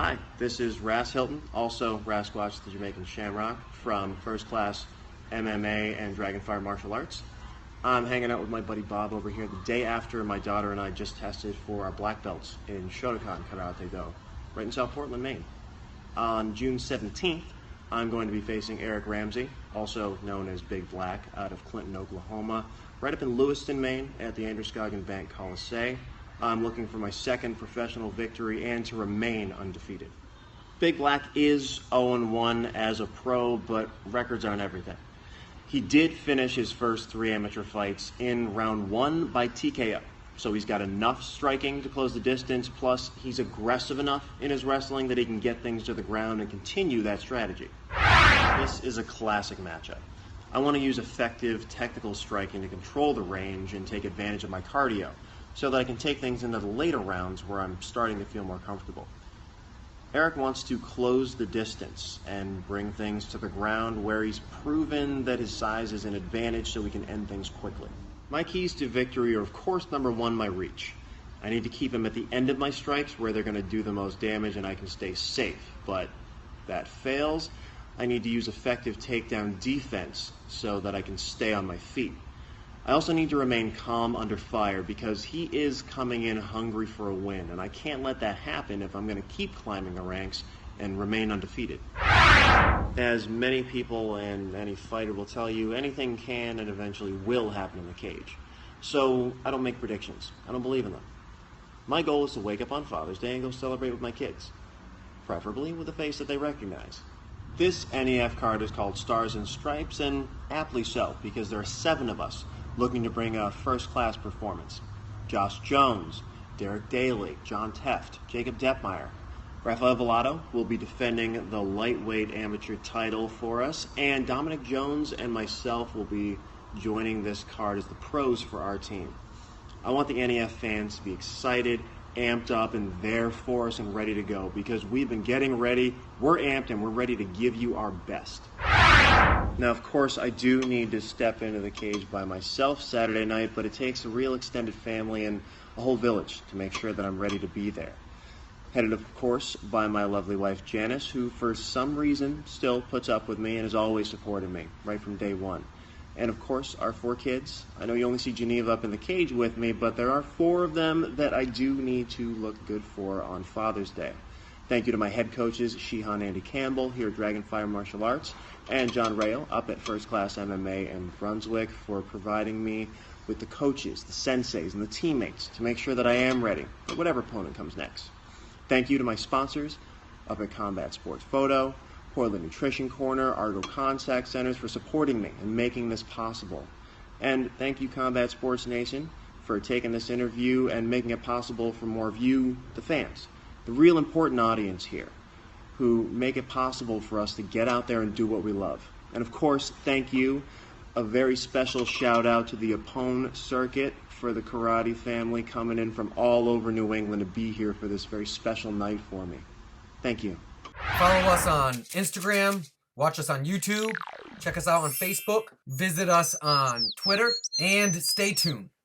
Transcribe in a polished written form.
Hi, this is Ras Hylton, also Rasquatch the Jamaican Shamrock from First Class MMA and Dragonfire Martial Arts. I'm hanging out with my buddy Bob over here the day after my daughter and I just tested for our black belts in Shotokan Karate Do, right in South Portland, Maine. On June 17th, I'm going to be facing Eric Ramsey, also known as Big Black, out of Clinton, Oklahoma, right up in Lewiston, Maine, at the Androscoggin Bank Coliseum. I'm looking for my second professional victory and to remain undefeated. Big Black is 0-1 as a pro, but records aren't everything. He did finish his first 3 amateur fights in round 1 by TKO. So he's got enough striking to close the distance, plus he's aggressive enough in his wrestling that he can get things to the ground and continue that strategy. This is a classic matchup. I want to use effective technical striking to control the range and take advantage of my cardio, so that I can take things into the later rounds where I'm starting to feel more comfortable. Eric wants to close the distance and bring things to the ground where he's proven that his size is an advantage so we can end things quickly. My keys to victory are, of course, number 1, my reach. I need to keep him at the end of my strikes where they're going to do the most damage and I can stay safe. But if that fails, I need to use effective takedown defense so that I can stay on my feet. I also need to remain calm under fire because he is coming in hungry for a win, and I can't let that happen if I'm going to keep climbing the ranks and remain undefeated. As many people and any fighter will tell you, anything can and eventually will happen in the cage. So I don't make predictions. I don't believe in them. My goal is to wake up on Father's Day and go celebrate with my kids, preferably with a face that they recognize. This NEF card is called Stars and Stripes, and aptly so, because there are 7 of us looking to bring a first-class performance. Josh Jones, Derek Daly, John Teft, Jacob Detmeyer. Rafael Villado will be defending the lightweight amateur title for us, and Dominic Jones and myself will be joining this card as the pros for our team. I want the NEF fans to be excited, amped up, and there for us and ready to go, because we've been getting ready, we're amped, and we're ready to give you our best. Now, of course, I do need to step into the cage by myself Saturday night, but it takes a real extended family and a whole village to make sure that I'm ready to be there. Headed, of course, by my lovely wife, Janice, who for some reason still puts up with me and has always supported me, right from day one. And, of course, our 4 kids. I know you only see Geneva up in the cage with me, but there are 4 of them that I do need to look good for on Father's Day. Thank you to my head coaches, Shihan Andy Campbell here at Dragonfire Martial Arts, and John Rayo up at First Class MMA in Brunswick for providing me with the coaches, the senseis, and the teammates to make sure that I am ready for whatever opponent comes next. Thank you to my sponsors up at Combat Sports Photo, Portland Nutrition Corner, Argo Contact Centers for supporting me and making this possible. And thank you, Combat Sports Nation, for taking this interview and making it possible for more of you, the fans, the real important audience here, who make it possible for us to get out there and do what we love. And of course, thank you. A very special shout out to the Opone Circuit for the karate family coming in from all over New England to be here for this very special night for me. Thank you. Follow us on Instagram, watch us on YouTube, check us out on Facebook, visit us on Twitter, and stay tuned.